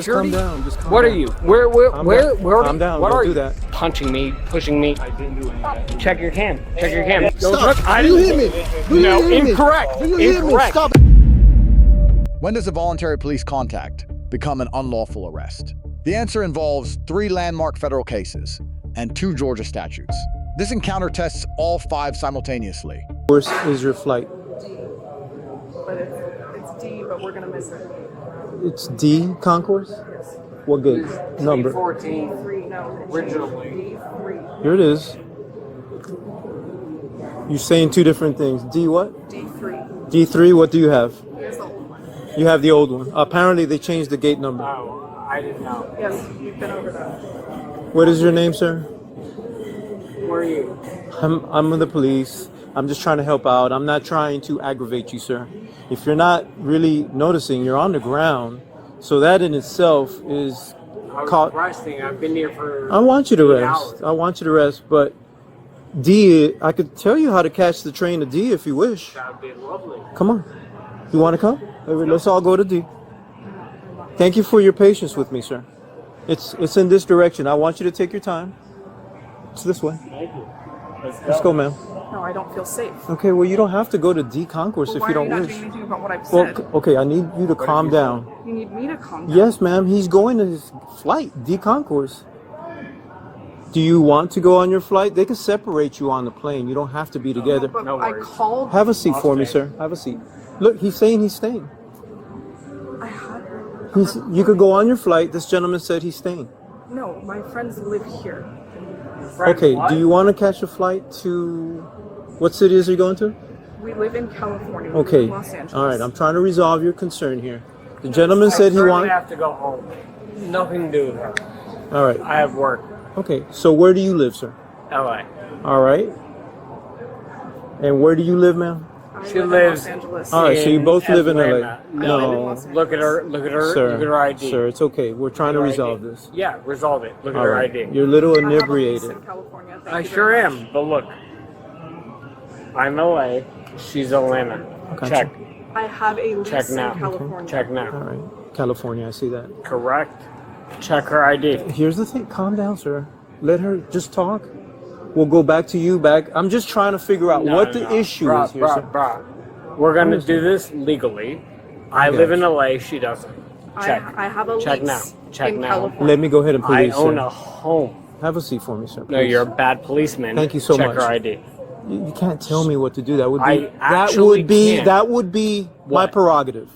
Just calm down. Just calm What down. are you? Where Calm down. What Don't are do you? that. Punching me, pushing me. I didn't do any of that. Check your cam. Check your cam. Stop. I You didn't hit me. No, You hit me. incorrect. You hit me. Incorrect. Stop. When does a voluntary police contact become an unlawful arrest? The answer involves 3 landmark federal cases and 2 Georgia statutes. This encounter tests all 5 simultaneously. Where is your flight? But it's D, but we're gonna miss it. It's D concourse? What gate? Number? 14. D3, no. Originally. D3. Here it is. You're saying 2 different things. D what? D3. D3, what do you have? Here's the old one. You have the old one. Apparently they changed the gate number. Oh, I didn't know. Yes, we've been over that. What is your name, sir? Where are you? I'm with the police. I'm just trying to help out. I'm not trying to aggravate you, sir. If you're not really noticing, you're on the ground. So that in itself is I was resting. I've been here for. I want you to 8 rest. hours. I want you to rest, but D, I could tell you how to catch the train to D if you wish. That'd be lovely. Come on. You want to come? Let's all go to D. Thank you for your patience with me, sir. It's in this direction. I want you to take your time. It's this way. Thank you. Let's go, ma'am. No, I don't feel safe. Okay, well, you don't have to go to D concourse if Why you are you don't not wish. doing anything about what I've Well, said? okay, I need you to calm down. You need me to calm down. Yes, ma'am. He's going to his flight, D concourse. Do you want to go on your flight? They can separate you on the plane. You don't have to be together. But No I worries. called. Have a seat I'll for me, stay. sir. Have a seat. Look, he's saying he's staying. I had. You could go on your flight. This gentleman said he's staying. No, my friends live here. Okay, do you want to catch a flight to... What city is he going to? We live in California. We live Okay. in Los Angeles. All right, I'm trying to resolve your concern here. The gentleman said he I wanted... have to go home. Nothing to do with that. All right. I have work. Okay, so where do you live, sir? LA. All right. And where do you live, ma'am? I She live in lives- Los Angeles. All right, so you both live in LA. Atlanta. I live in No, Los Angeles. Look at her. Look at her. sir. Look at her ID. Sir, it's okay. We're trying to Her resolve ID. this. Yeah, resolve it. Look at All her right. ID. You're a little I have a lease inebriated. in California. Thank I you sure very much. am. But look, I'm LA. She's Atlanta. Gotcha. Check. I have a lease Check now. in California. Check All now. right. California, I see that. Correct. Check her ID. Here's the thing. Calm down, sir. Let her just talk. We'll go back to you back. I'm just trying to figure out what the issue Bruh, is here, bruh, sir. bruh. We're gonna Understand. do this legally. I Okay. live in LA. She doesn't. Check. I have a Check lease now. Check in now. California. Let me go ahead and I police, own sir. a home. Have a seat for me, sir. No, please. you're a bad policeman. Thank you so Check much. her ID. You can't tell me what to do. That would be. I that actually would be. can't. That would be my What? prerogative.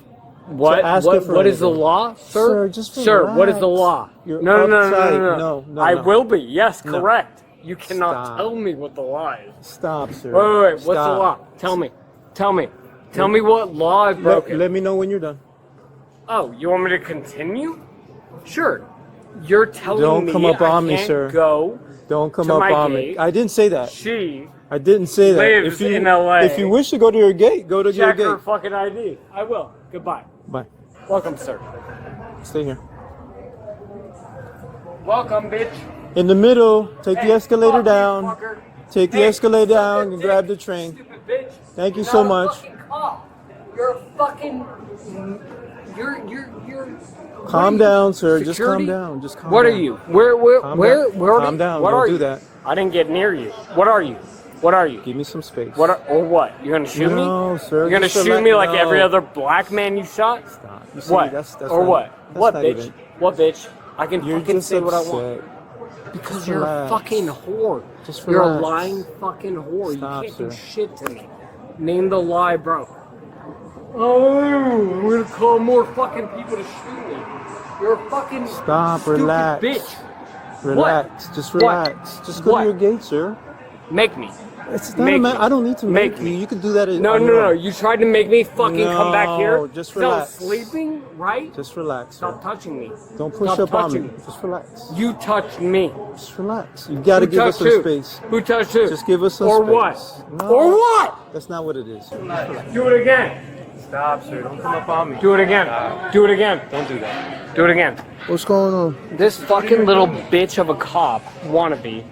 What? ask her for What is the anything. law, sir? Sir, just Sir, what is the relax. law? You're No. No, I no. will be. Yes, No. correct. You cannot Stop. tell me what the law is. Stop, sir. Wait. What's the Stop. law? Tell me. Tell me. Tell me what law I've broken. Let me know when you're done. Oh, you want me to continue? Sure. You're telling Don't me come up I on me, can't sir. go. Don't come To up my on me. gate. I didn't say that. She I didn't say that. lives in LA. If you wish to go to your gate, go to your check gate. her fucking ID. I will. Goodbye. Bye. Welcome, sir. Stay here. Welcome, bitch. In the middle, take the Hey, escalator fuck you, down. fucker. Take the Hey, escalator suck down a and dick, grab the train. Stupid bitch. Thank you You're so not a much. fucking cop. You're a fucking. You're. Calm down, sir. Just calm Security? down. Just calm What down. are you? Where Calm are down. you? Calm down. What Don't are do you? that. I didn't get near you. What are you? What are you? Give me some space. What or what? You're gonna shoot me? No, sir. You're gonna just shoot me like relax. every No. other black man you shot? Stop. You see, What? That's or not, what? that's What, not bitch? even- What, bitch? I can You're fucking just say what I upset. want. Because Just you're relax. a fucking whore. Just You're a relax. lying fucking whore. Stop, you can't do sir. shit to me. Name the lie, bro. Oh, I'm gonna call more fucking people to shoot me. You're a fucking Stop. stupid Relax. bitch. Relax. Just What? relax. Just go What? to your gate, sir. Make me. It's not Make a me. I don't need to Make make me. you. You can do that. No. on your own. You tried to make me fucking come back here. No, just So relax. sleeping, right? Just relax, sir. Stop touching me. Don't push Stop up on touching me. Just relax. You touched me. Just relax. You gotta Who give us touched some who? space. Who touched who? Just give us some or space. what? No. Or what? That's not what it is. Do it again. Stop, sir. Don't come up on me. Do it again. Do it again. Don't do that. Do it again. What's going on? This fucking little bitch of a cop, wannabe,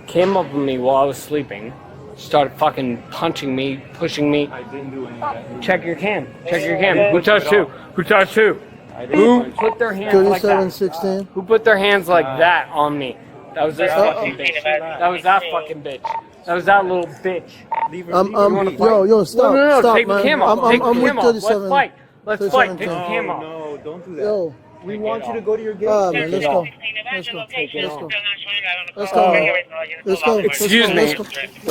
came up with me while I was sleeping, started fucking punching me, pushing me. I didn't do any of that. Check your cam. Check your cam. Who touched who? Who touched who? Who put their hands like that? 3716. Who put their hands like that on me? That was this fucking bitch. That was that fucking bitch. That was that little bitch. Yo, stop. No, Stop, take the man. cam off. Take the I'm with cam off. 37. Let's fight. Let's fight. Take the 37. cam off. No, don't do that. Yo, We want you to go to your gate. man, let's go. Let's go. Let's go, man. Let's go. Excuse me. Let's go.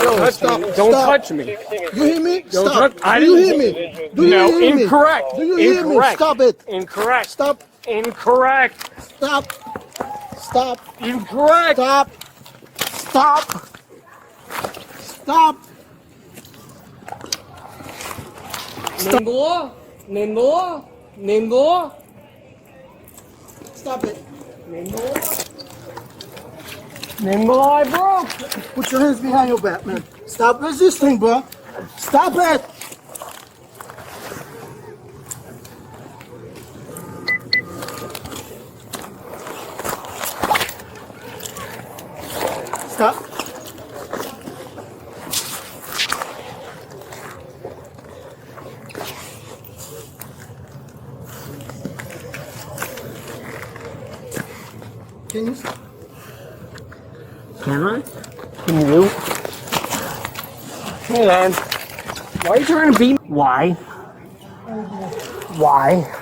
Yo, stop. Don't Stop. touch me. You hear me? Don't Stop. touch- I Do you didn't- hear me? Do you No, hear me? incorrect. Do you hear me? Incorrect. Stop it. Incorrect. Stop. Incorrect. Stop. Stop. Incorrect. Stop. Stop. Stop. Nindor. Nindor. Nindor. Stop it. Nindor, I broke. Put your hands behind your back, man. Stop resisting, bro. Stop it. Stop. Can you stop? Can I? Can you? Hey, man. Why are you trying to beat me? Why? Why?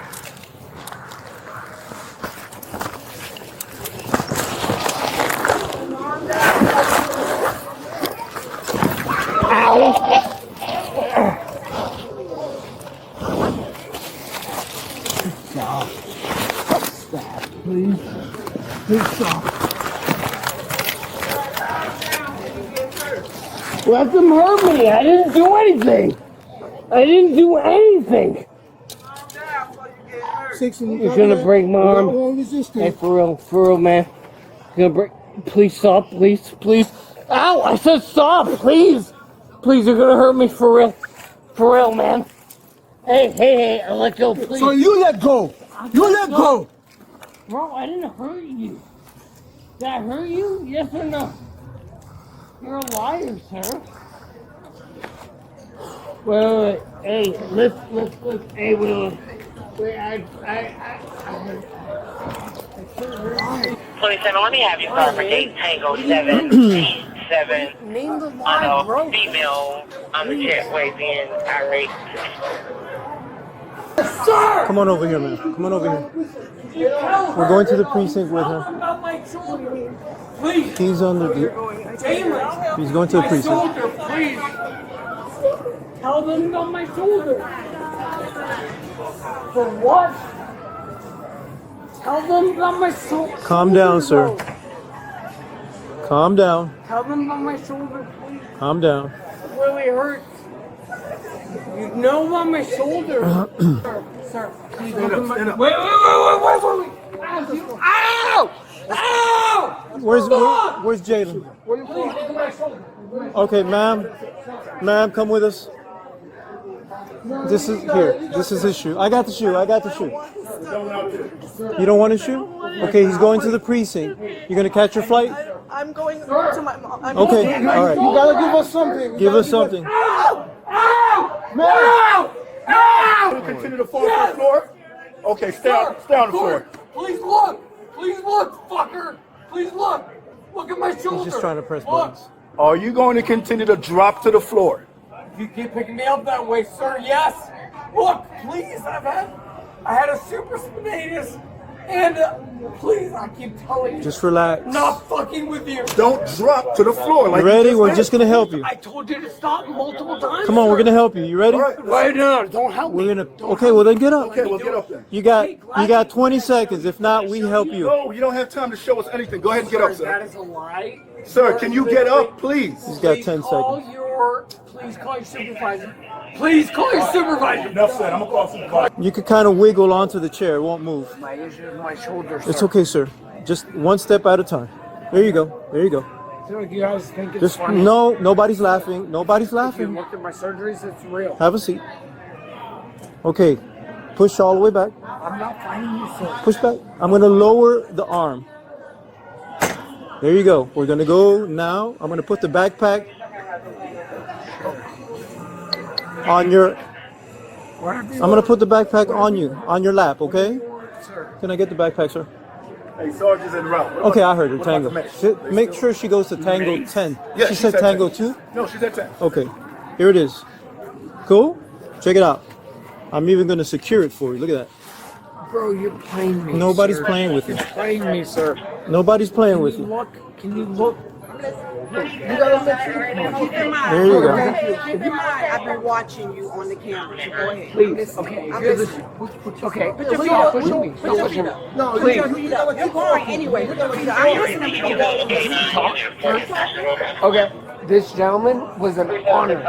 Let them hurt me. I didn't do anything. I didn't do anything. 16. You're gonna break my arm. Hey, for real, man. You're gonna break. Please stop, please, please. Ow! I said stop, please. Please, you're gonna hurt me for real, man. Hey, I let go, please. So you let go. You let go. Bro, I didn't hurt you. Did I hurt you? Yes or no? You're a liar, sir. Wait. Hey, lift. Hey, wait. Wait, 27, let me have your car for gate Tango 787 name the on line, bro. a female on the jetway being irate. Sir! Come on over here, man. Come on over here. We're going to the precinct with her. About my shoulder. Please. He's on the. Damon. He's going to the My precinct. shoulder, please. Tell them about my shoulder. For what? Tell them about my shoulder. Calm down, sir. Calm down. Tell them about my shoulder, please. Calm down. It really hurts. You know about my shoulder. Sir, please look at my... Wait. Ow! Ow! Where's Jalen? Please look at my shoulder. Okay, ma'am, come with us. This is his shoe. I got the shoe. You don't want a shoe? Okay, he's going to the precinct. You're gonna catch your flight? I'm going to my mom. Okay, all right. You gotta give us something. Give us something. You continue to fall to the floor? Okay, stay on the floor. Please look, fucker. Please look. Look at my shoulder. He's just trying to press Look. buttons. Are you going to continue to drop to the floor? You keep picking me up that way, sir. Yes. Look, please. I had a super spinatus, and please, I keep telling you. Just relax. Not fucking with you. Don't drop to the floor. Like You ready? you We're did. just gonna help you. I told you to stop multiple times. Come on, we're gonna help you. You ready? All right. Wait, no, don't help me. We're gonna. Okay, well then get up. Okay, we'll get up then. You got 20 seconds. If not, we help you. No, you don't have time to show us anything. Go ahead and get up, That sir. is a lie. Sir, can you get up, please? He's got 10 seconds. Please call your supervisor. Please call your supervisor. Enough said. I'm gonna call supervisor. You could kind of wiggle onto the chair. It won't move. My issue is my shoulder. It's okay, sir. Just one step at a time. There you go. You guys think it's Just funny? no. Nobody's laughing. Nobody's If you laughing. looked at my surgeries, it's real. Have a seat. Okay. Push all the way back. I'm not fighting you, sir. Push back. I'm gonna lower the arm. There you go. We're gonna go now. I'm gonna put the backpack on your. I'm gonna put the backpack on you, on your lap. Okay. Can I get the backpack, sir? Hey, Sarge is en route. What Okay, about- I heard her. what about Tango. the mates? Make sure she goes to Tango Mates? 10. Yeah, she she's said at Tango 10. 2? No, she's at 10. Okay, here it is. Cool? Check it out. I'm even going to secure it for you. Look at that. Bro, you're playing me. Nobody's sir. playing with you. You're playing me, sir. Nobody's playing with Can you you. look? Can you look? Keep in mind, There you go. keep in mind, I've been watching you on the camera, so go ahead. Please. Listen, Okay. I'm Here's listening. Okay. Put your feet Stop up. pushing me. Put Stop your pushing feet me. up. No, Please. put your feet up. You're going anyway. Put your feet up. I'm listening to you. Okay. This gentleman was an honor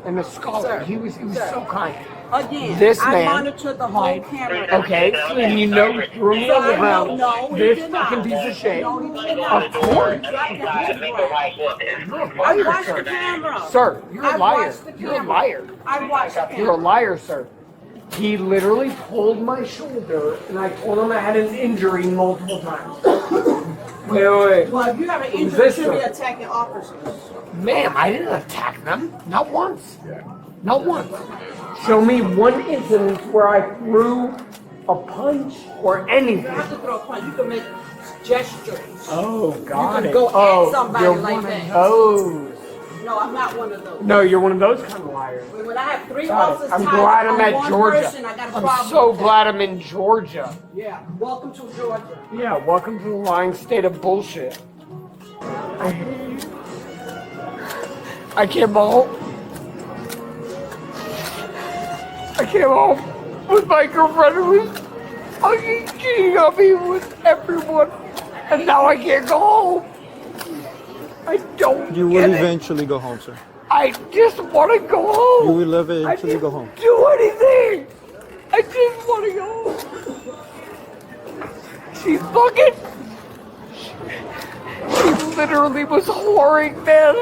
and a scholar. He was so kind. Again, This I man monitored the whole camera. Okay, and you know he threw me on the ground. No, he This did not. fucking piece of shit. No, he did not. Of course. I watched the camera. Sir, you're a I liar. watched the You're a camera. liar. I watched the camera. You're a liar, sir. He literally pulled my shoulder, and I told him I had an injury multiple times. Wait. Well, if you have an injury, you This, should be sir. attacking officers. Ma'am, I didn't attack them. Not once. Not once. Show me one incident where I threw a punch or You anything. have to throw a punch. You can make gestures. Oh, got can it. go at Oh, somebody you're like one that. of those. No, I'm not one of those. No, you're one of those kind of liars. But when I have three Got it. officers I'm tied glad I'm on at one Georgia. person, I got a I'm problem so with that. glad I'm in Georgia. Yeah, welcome to Georgia. Yeah, welcome to the lying state of bullshit. I came home. I came home with my girlfriend who was fucking cheating on me with everyone. And now I can't go home. I don't You will get it. eventually go home, sir. I just want to go home. You will I eventually didn't go home. do anything. I just want to go home. She fucking. She literally was whoring, man.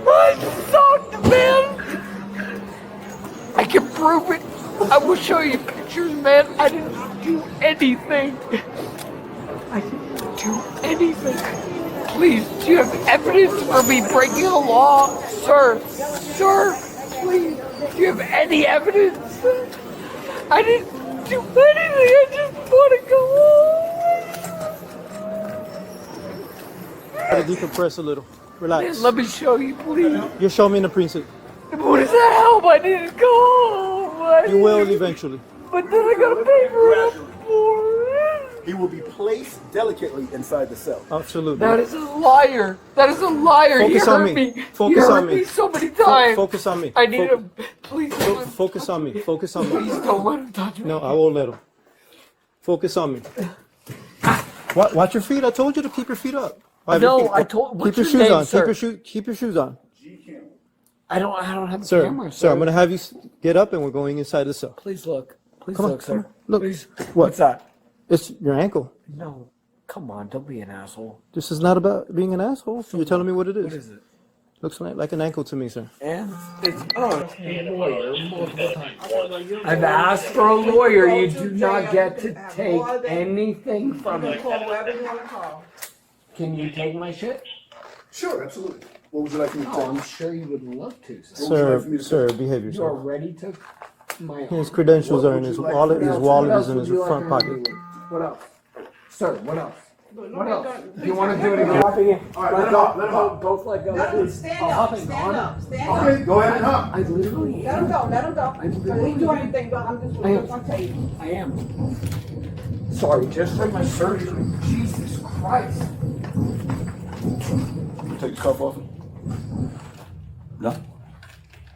I sucked, man. I can prove it. I will show you pictures, man. I didn't do anything. I didn't do anything. Please, do you have evidence for me breaking the law? Sir, please, do you have any evidence? I didn't do anything. I just want to go home. Try to decompress a little. Relax. Let me show you, please. You'll show me in the precinct. What does that help? I didn't go home. You will eventually. But then I gotta pay for it for He will be placed delicately inside the cell. Absolutely. That is a liar. That is a liar. Focus you on hurt me. me. Focus you hurt on me. so many times. Focus on me. I need Fo- him. Please don't let him Focus on me. Focus on me. Please don't let him touch me. No, I won't let him. Focus on me. Watch your feet. I told you to keep your feet up. No, I told. Keep What's your your shoes name, on. sir? Keep your shoes on. I don't have a Sir, camera, sir, I'm gonna have you get up and we're going inside the cell. Please look. Please Come on, look, come sir. on. Look. Please. What? What's that? It's your ankle. No. Come on, don't be an asshole. This is not about being an asshole. You're telling me what it is. What is it? Looks like an ankle to me, sir. And it's a lawyer multiple times. I've asked for a lawyer. You do not get to take anything from me. Call whoever you want to call. Can you take my shit? Sure, absolutely. What would you like me to Oh, take? I'm sure you would love to, sir. Sir, behave You yourself. already took my. His credentials are in his wallet. His wallet What is in else his would you front like me to pocket. do? What else? Sir, what else? What else? Do you want to do it again? All right, let him up, let him up. Both let go. Let him stand I'll up, hop in stand on up, it. stand Okay, up. go ahead and hop. I literally Let him am. go, let him go. Don't do anything, but I'm just gonna tell you. I am. Sorry, just for my surgery. Jesus Christ. Take the cuff off. No?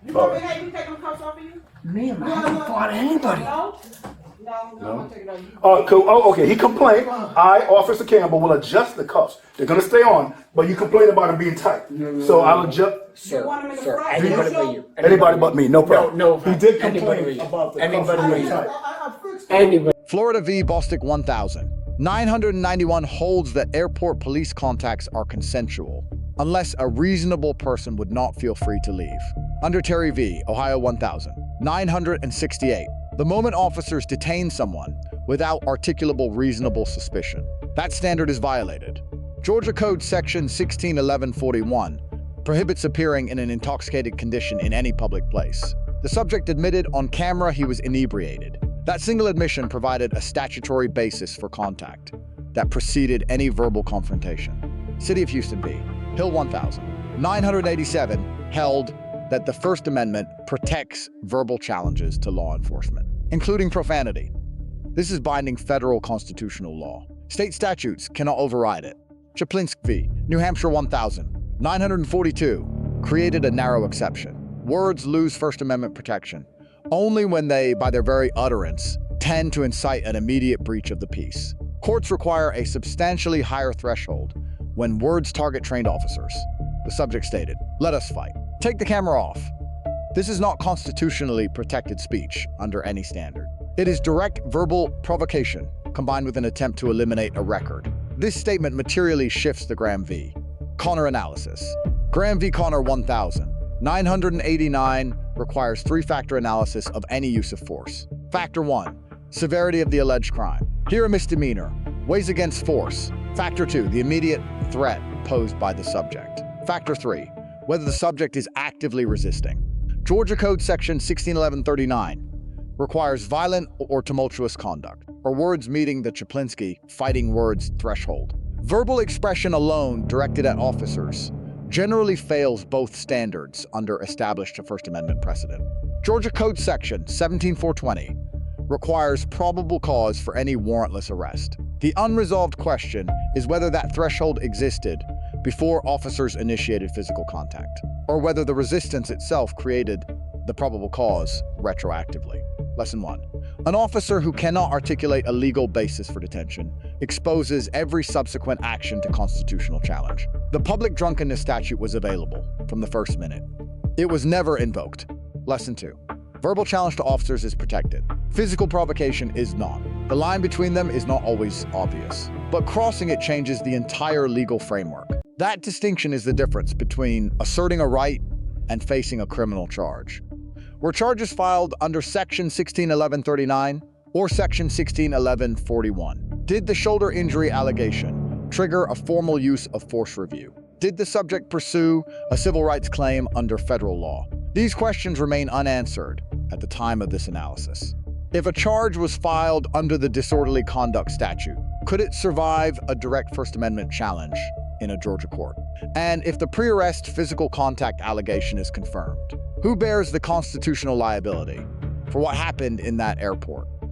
You want me to have you take them cuffs off of you? Ma'am, I haven't fought anybody. No, I'm gonna take it off you. Cool. Oh, okay. He complained. I, Officer Campbell, will adjust the cuffs. They're gonna stay on, but you complain about them being tight. So I'll adjust. Sir, want him in the sir, front? anybody No, but you. Anybody but me, no problem. No, He did anybody complain but you. about the Anybody cuffs but being you. tight. Anybody. Florida v. Bostic 1000. 991 holds that airport police contacts are consensual, unless a reasonable person would not feel free to leave. Under Terry v. Ohio 1000. 968. The moment officers detain someone without articulable reasonable suspicion, that standard is violated. Georgia Code Section 161141 prohibits appearing in an intoxicated condition in any public place. The subject admitted on camera he was inebriated. That single admission provided a statutory basis for contact that preceded any verbal confrontation. City of Houston v. Hill 1000. 987 held that the First Amendment protects verbal challenges to law enforcement, including profanity. This is binding federal constitutional law. State statutes cannot override it. Chaplinsky v. New Hampshire 1000. 942 created a narrow exception. Words lose First Amendment protection only when they, by their very utterance, tend to incite an immediate breach of the peace. Courts require a substantially higher threshold when words target trained officers. The subject stated, "Let us fight." Take the camera off. This is not constitutionally protected speech under any standard. It is direct verbal provocation combined with an attempt to eliminate a record. This statement materially shifts the Graham v. Connor analysis. Graham v. Connor 1000. 989 requires three-factor analysis of any use of force. Factor 1, severity of the alleged crime. Here a misdemeanor weighs against force. Factor 2, the immediate threat posed by the subject. Factor 3, whether the subject is actively resisting. Georgia Code Section 1611-39 requires violent or tumultuous conduct, or words meeting the Chaplinsky fighting words threshold. Verbal expression alone directed at officers generally fails both standards under established First Amendment precedent. Georgia Code Section 17420 requires probable cause for any warrantless arrest. The unresolved question is whether that threshold existed before officers initiated physical contact, or whether the resistance itself created the probable cause retroactively. Lesson 1. An officer who cannot articulate a legal basis for detention exposes every subsequent action to constitutional challenge. The public drunkenness statute was available from the first minute. It was never invoked. Lesson 2. Verbal challenge to officers is protected. Physical provocation is not. The line between them is not always obvious, but crossing it changes the entire legal framework. That distinction is the difference between asserting a right and facing a criminal charge. Were charges filed under Section 1611-39 or Section 1611-41? Did the shoulder injury allegation trigger a formal use of force review? Did the subject pursue a civil rights claim under federal law? These questions remain unanswered at the time of this analysis. If a charge was filed under the disorderly conduct statute, could it survive a direct First Amendment challenge in a Georgia court? And if the pre-arrest physical contact allegation is confirmed, who bears the constitutional liability for what happened in that airport?